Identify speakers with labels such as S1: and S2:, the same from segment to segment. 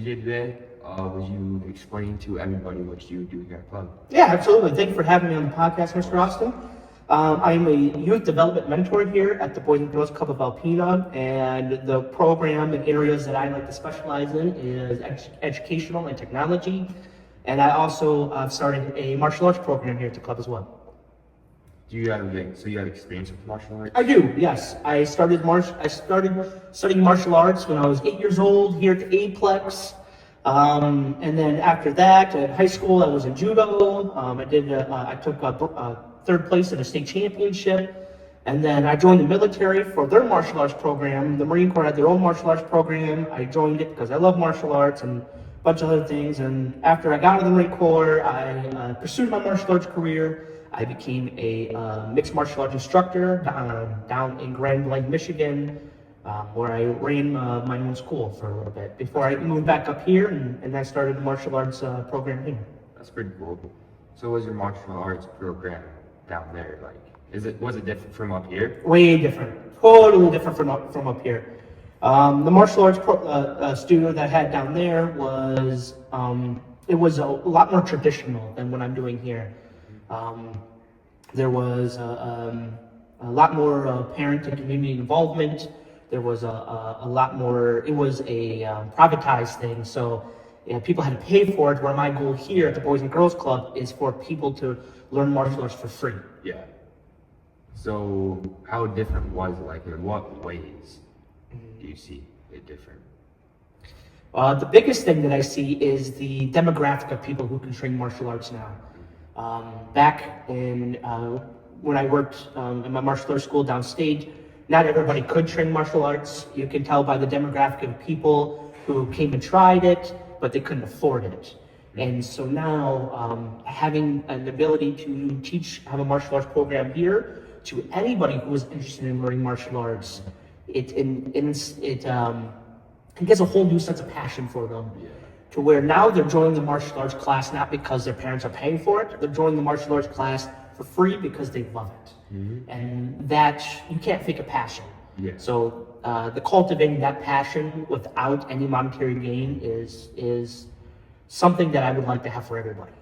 S1: here today. Would you explain to everybody what you do here at Club?
S2: Yeah, absolutely. Thank you for having me on the podcast, Mr. Austin. I'm a youth development mentor here at the Boys and Girls Club of Alpena, and the program and areas that I like to specialize in is educational and technology. And I also started a martial arts program here at the club as well.
S1: Do you have experience with martial arts?
S2: I do, yes. I started studying martial arts when I was 8 years old here at the Aplex. And then after that, in high school, I was in judo. I took third place in a state championship. And then I joined the military for their martial arts program. The Marine Corps had their own martial arts program. I joined it because I love martial arts and a bunch of other things. And after I got out of the Marine Corps, I pursued my martial arts career. I became a mixed martial arts instructor down in Grand Blanc, Michigan, where I ran my own school for a little bit before I moved back up here and I started the martial arts program here.
S1: That's pretty cool. So was your martial arts program down there was it different from up here?
S2: Way different, totally different from up here. The martial arts studio that I had down there was it was a lot more traditional than what I'm doing here. There was a lot more parent and community involvement. There was a lot more, it was a privatized thing, so people had to pay for it, where my goal here at the Boys and Girls Club is for people to learn martial arts for free.
S1: Yeah. So how different was it? In what ways do you see it different?
S2: The biggest thing that I see is the demographic of people who can train martial arts now. Back in when I worked in my martial arts school downstate, not everybody could train martial arts. You can tell by the demographic of people who came and tried it, but they couldn't afford it. And so now, having an ability to have a martial arts program here to anybody who is interested in learning martial arts, it gives a whole new sense of passion for them.
S1: Yeah.
S2: To where now they're joining the martial arts class not because their parents are paying for it, they're joining the martial arts class for free because they love it. Mm-hmm. And that, you can't fake a passion.
S1: Yeah.
S2: So the cultivating that passion without any monetary gain is something that I would like to have for everybody.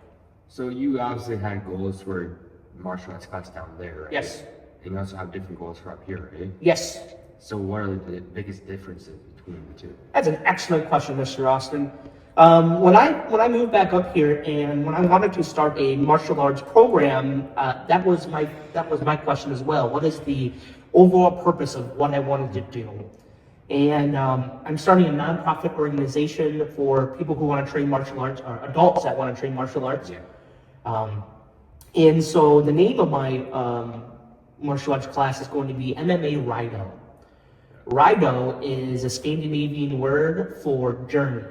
S1: So you obviously had goals for martial arts class down there, right?
S2: Yes.
S1: And you also have different goals for up here, right?
S2: Yes.
S1: So what are the biggest differences between the two?
S2: That's an excellent question, Mr. Austin. When I moved back up here and when I wanted to start a martial arts program, that was my question as well. What is the overall purpose of what I wanted to do? And I'm starting a nonprofit organization for people who want to train martial arts, or adults that want to train martial arts.
S1: Yeah.
S2: And so the name of my martial arts class is going to be MMA Raido. Raido is a Scandinavian word for journey.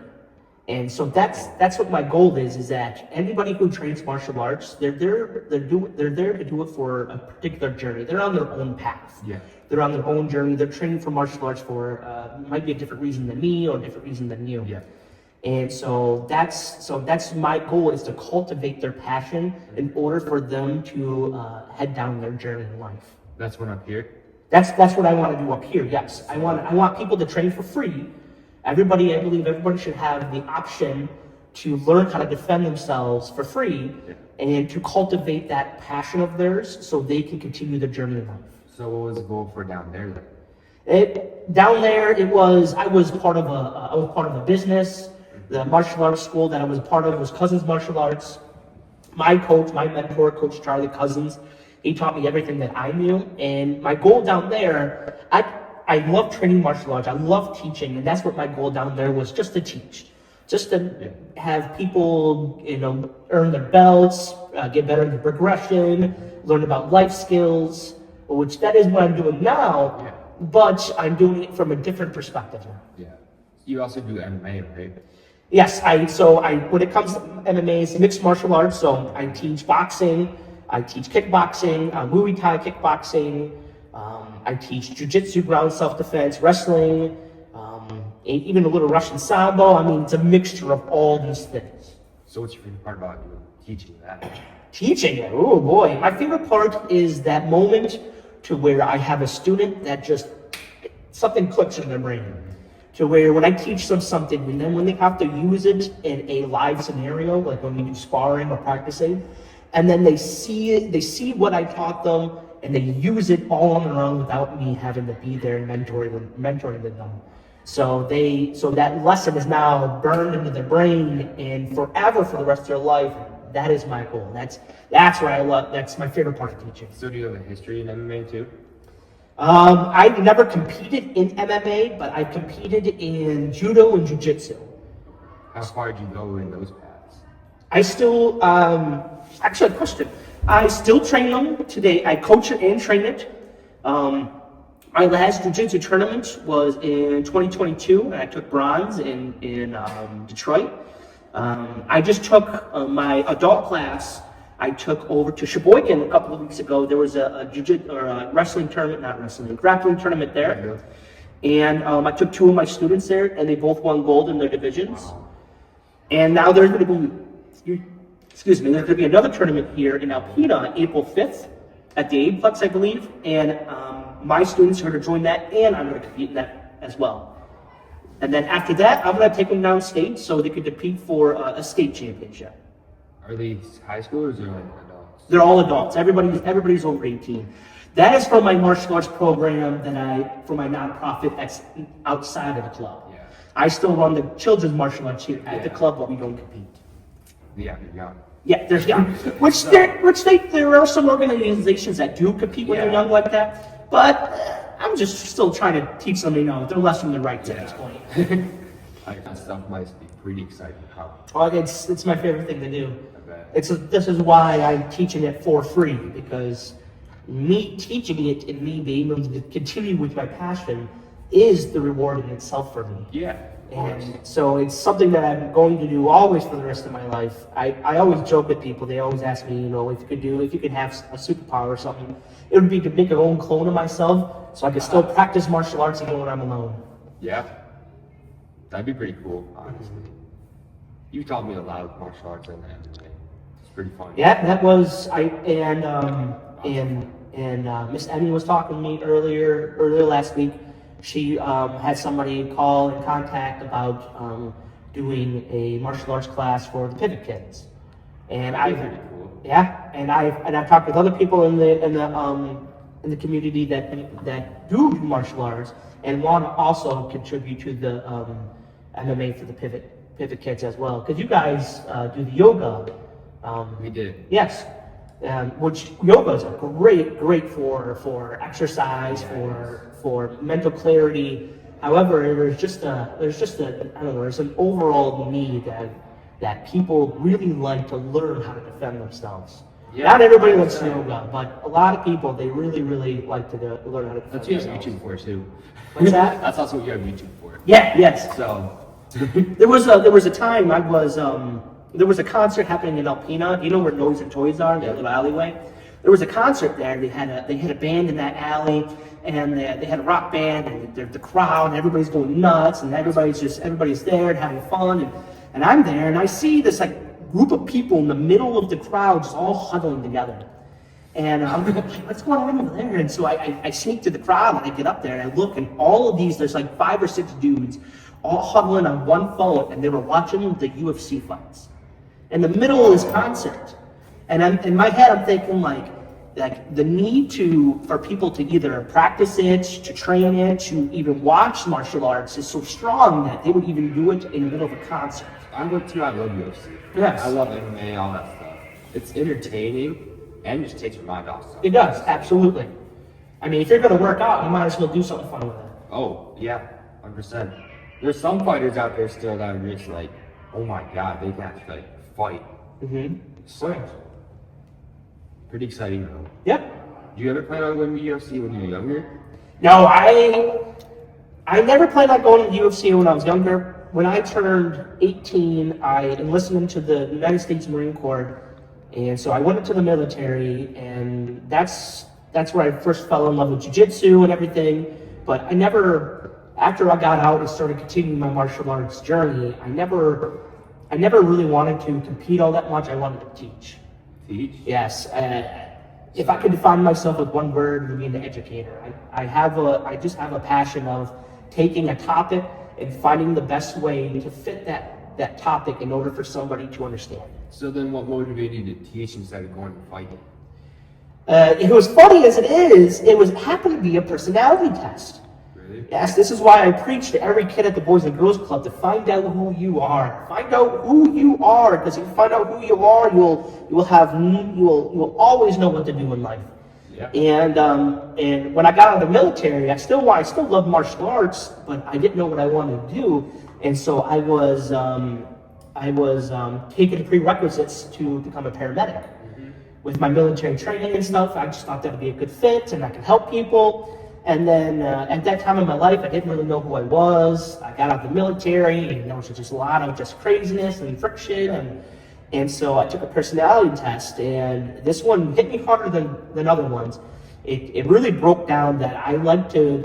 S2: And so that's what my goal is that anybody who trains martial arts, they're there to do it for a particular journey. They're on their own path.
S1: Yeah.
S2: They're on their own journey. They're training for martial arts for might be a different reason than me or a different reason than you.
S1: Yeah.
S2: And so that's my goal, is to cultivate their passion in order for them to head down their journey in life.
S1: That's one up here?
S2: That's what I want to do up here, yes. I want people to train for free. I believe everybody should have the option to learn how to defend themselves for free, and to cultivate that passion of theirs so they can continue their journey in life.
S1: So what was the goal for down there then?
S2: I was part of a business. The martial arts school that I was a part of was Cousins Martial Arts. My mentor, Coach Charlie Cousins, he taught me everything that I knew. And my goal down there, I love training martial arts. I love teaching, and that's what my goal down there was, just to teach. Just to have people, earn their belts, get better in the progression, learn about life skills, which that is what I'm doing now, but I'm doing it from a different perspective now.
S1: Yeah. You also do MMA, right?
S2: Yes, when it comes to MMA, it's mixed martial arts, so I teach boxing, I teach kickboxing, Muay Thai kickboxing, I teach jiu-jitsu, ground self-defense, wrestling, even a little Russian sambo. I mean, it's a mixture of all these things.
S1: So what's your favorite part about teaching that?
S2: Teaching it, oh boy. My favorite part is that moment to where I have a student that just, something clicks in their brain. to where when I teach them something, and then when they have to use it in a live scenario, like when we do sparring or practicing, and then they see it, they see what I taught them, and they use it all on their own without me having to be there and mentoring them. So that lesson is now burned into their brain and forever for the rest of their life. That is my goal. That's what I love. That's my favorite part of teaching.
S1: So do you have a history in MMA too?
S2: I've never competed in MMA, but I've competed in judo and jiu-jitsu.
S1: How far did you go in those paths?
S2: I still, actually, a question. I still train them today. I coach it and train it. My last jiu-jitsu tournament was in 2022, and I took bronze in Detroit. I just took my adult class. I took over to Sheboygan a couple of weeks ago. There was a jiu-jitsu or a wrestling tournament, not wrestling, grappling tournament there. And I took two of my students there, and they both won gold in their divisions. And now there's going to be, there's going to be another tournament here in Alpena on April 5th at the Aplex, I believe. And my students are going to join that, and I'm going to compete in that as well. And then after that, I'm going to take them downstate so they could compete for a state championship.
S1: Are these high schoolers or like adults?
S2: They're all adults. Everybody's over 18. That is from my martial arts program for my nonprofit that's outside of the club.
S1: Yeah.
S2: I still run the children's martial arts here at the club, but we don't compete.
S1: Yeah, you're young.
S2: Yeah, there's young. There are some organizations that do compete when they're young like that, but I'm just still trying to teach them, they're less than the rights at this point.
S1: That stuff must be pretty exciting.
S2: Well, it's my favorite thing to do.
S1: I bet.
S2: This is why I'm teaching it for free, because me teaching it and me being able to continue with my passion is the reward in itself for me.
S1: Yeah.
S2: And so it's something that I'm going to do always for the rest of my life. I always joke with people. They always ask me, if you could have a superpower or something, it would be to make an own clone of myself so I could still practice martial arts even when I'm alone.
S1: Yeah. That'd be pretty cool, honestly. You taught me a lot of martial arts in that. It's pretty fun.
S2: Yeah, that was Miss Emmy was talking to me earlier last week. She had somebody call and contact about doing a martial arts class for the Pivot Kids, and
S1: That'd be pretty cool.
S2: Yeah, and I've talked with other people in the community that do martial arts and want to also contribute to the MMA for the Pivot Kids as well, because you guys do the yoga.
S1: We did.
S2: Yes. Which yoga is great for exercise, for mental clarity. However, there's an overall need that people really like to learn how to defend themselves. Yeah. Not everybody likes yoga, but a lot of people, they really, really like to learn how to defend
S1: That's what you have
S2: themselves.
S1: YouTube for too.
S2: What's that?
S1: That's also what you have YouTube for.
S2: Yeah, yes.
S1: So
S2: There was a time there was a concert happening in Alpena. You know where Noise and Toys are, that little alleyway? There was a concert there. They had a band in that alley, and they had a rock band, and the crowd, and everybody's going nuts, and everybody's there and having fun, and I'm there, and I see this group of people in the middle of the crowd just all huddling together. And I'm like, what's going on over there? And so I sneak to the crowd, and I get up there, and I look, and all of these, there's 5 or 6 dudes all huddling on one phone, and they were watching the UFC fights in the middle of this concert. And in my head, I'm thinking like the need for people to either practice it, to train it, to even watch martial arts is so strong that they would even do it in the middle of a concert.
S1: I'm with you. I love UFC.
S2: Yes.
S1: I love MMA, all that stuff. It's entertaining and just takes your mind off stuff.
S2: It does, absolutely. I mean, if you're going to work out, you might as well do something fun with it.
S1: Oh, yeah, 100%. There's some fighters out there still that are just like, oh my god, they can actually fight.
S2: Mm-hmm.
S1: So, pretty exciting though.
S2: Yep.
S1: Do you ever plan on going to UFC when you were younger?
S2: No, I never planned on going to the UFC when I was younger. When I turned 18, I enlisted into the United States Marine Corps, and so I went into the military, and that's where I first fell in love with jiu-jitsu and everything. But after I got out and started continuing my martial arts journey, I never really wanted to compete all that much. I wanted to teach.
S1: Teach?
S2: Yes. If I could define myself with one word, it would be an educator. I just have a passion of taking a topic and finding the best way to fit that topic in order for somebody to understand.
S1: So then what motivated you to teach instead of going and fighting?
S2: It was funny as it is, happened to be a personality test.
S1: Really?
S2: Yes, this is why I preach to every kid at the Boys and Girls Club to find out who you are. Find out who you are, because if you find out who you are, you'll always know what to do in life.
S1: Yeah.
S2: And when I got out of the military, I still loved martial arts, but I didn't know what I wanted to do, and so I was taking prerequisites to become a paramedic. With my military training and stuff, I just thought that would be a good fit, and I could help people. And then at that time in my life, I didn't really know who I was. I got out of the military, and there was just a lot of just craziness and friction, and so I took a personality test, and this one hit me harder than other ones. It really broke down that I like to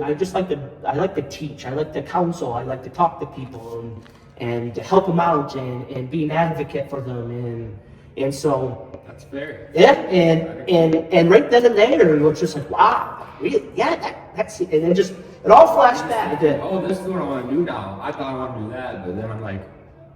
S2: teach, I like to counsel, I like to talk to people and to help them out and be an advocate for them, and so.
S1: That's fair.
S2: Yeah, and right then and there, it was just like, wow, really? Yeah, that's it. And then it all flashed back.
S1: Oh, this is what I want to do now. I thought I wanted to do that, but then I'm like,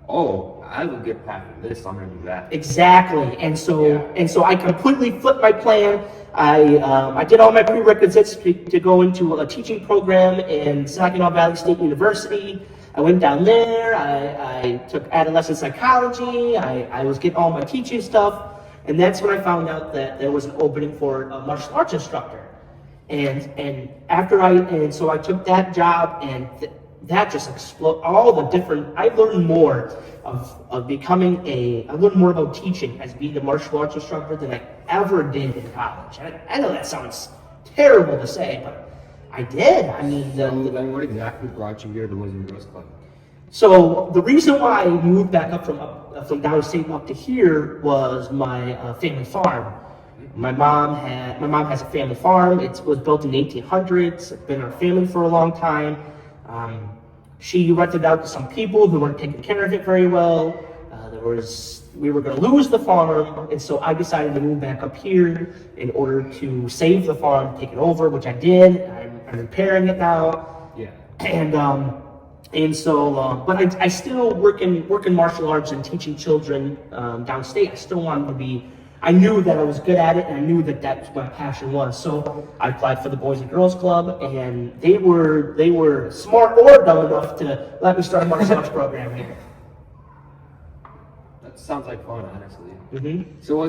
S1: oh, I will get past this. I'm gonna do that.
S2: Exactly, and so I completely flipped my plan. I did all my prerequisites to go into a teaching program in Saginaw Valley State University. I went down there. I took adolescent psychology. I was getting all my teaching stuff. And that's when I found out that there was an opening for a martial arts instructor. And so I took that job, and that just exploded. I learned more I learned more about teaching as being a martial arts instructor than I ever did in college. I know that sounds terrible to say, but I did. I mean,
S1: then what exactly brought you here to the Boys and Girls Club?
S2: So the reason why I moved back up from downstate up to here was my family farm. My mom has a family farm. It was built in the 1800s. It's been our family for a long time. She rented out to some people who weren't taking care of it very well. We were going to lose the farm, and so I decided to move back up here in order to save the farm, take it over, which I did. I'm repairing it now.
S1: Yeah.
S2: But I still work in martial arts and teaching children downstate. I still wanted to be. I knew that I was good at it, and I knew that that's what my passion was. So I applied for the Boys and Girls Club, and they were smart or dumb enough to let me start a martial arts program here.
S1: That sounds like fun, honestly.
S2: Mm-hmm.
S1: So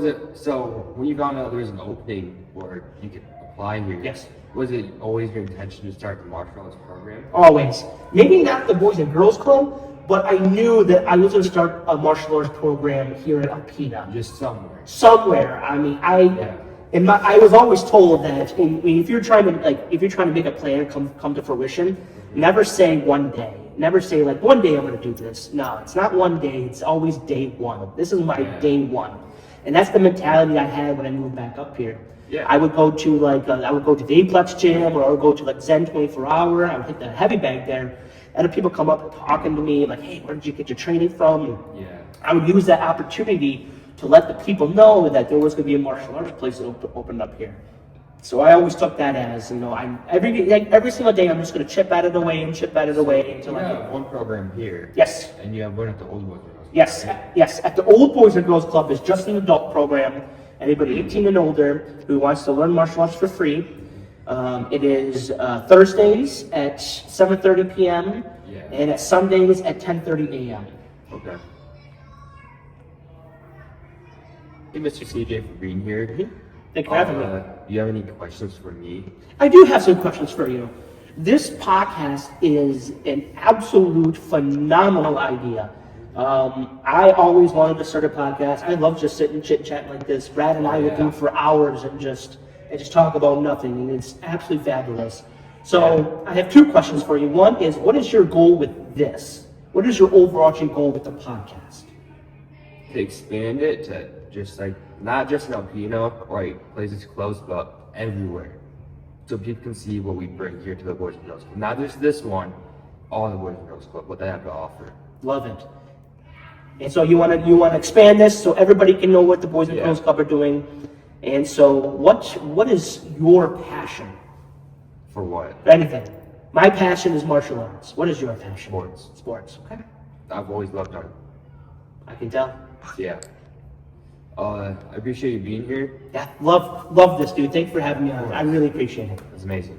S1: when you found out there was an opening where you could apply here?
S2: Yes.
S1: Was it always your intention to start the martial arts program?
S2: Always. Maybe not the Boys and Girls Club, but I knew that I was going to start a martial arts program here in Alpena.
S1: Just somewhere.
S2: Somewhere. I mean, I was always told that if you're trying to make a plan come to fruition, never say one day. Never say like one day I'm going to do this. No, it's not one day. It's always day one. This is my day one, and that's the mentality I had when I moved back up here.
S1: Yeah.
S2: I would go to the Aplex gym, or I would go to like Zen 24 Hour. I would hit the heavy bag there, and people come up and talking to me like, "Hey, where did you get your training from?" And I would use that opportunity to let the people know that there was going to be a martial arts place that opened up here. So I always took that as, every single day I'm just going to chip out of the way until I
S1: have one program here.
S2: Yes.
S1: And you have one at the Old Boys and Girls Club.
S2: Yes,
S1: right?
S2: yes. At the Old Boys and Girls Club is just an adult program. Anybody 18 and older who wants to learn martial arts for free. It is Thursdays at 7:30 p.m. And at Sundays at 10:30 a.m.
S1: Okay. Hey, Mr. CJ, for being here.
S2: Thank you for having me.
S1: Do you have any questions for me?
S2: I do have some questions for you. This podcast is an absolute phenomenal idea. I always wanted to start a podcast. I love just sitting chit-chat like this. Brad and I would do for hours and just talk about nothing, and it's absolutely fabulous. So I have two questions for you. One is, what is your goal with this? What is your overarching goal with the podcast?
S1: To expand it to just like, not just in Alpena or like places close, but everywhere. So people can see what we bring here to the Boys and Girls Club. Not just this one, all the Boys and Girls Club, what they have to offer.
S2: Love it. And so you want to expand this so everybody can know what the Boys and Girls Club are doing. And so what is your passion?
S1: For what?
S2: Anything. My passion is martial arts. What is your passion?
S1: Sports.
S2: Sports. Okay.
S1: I've always loved art.
S2: I can tell.
S1: Yeah. I appreciate you being here.
S2: Yeah, love this, dude. Thanks for having me on. I really appreciate it.
S1: It's amazing.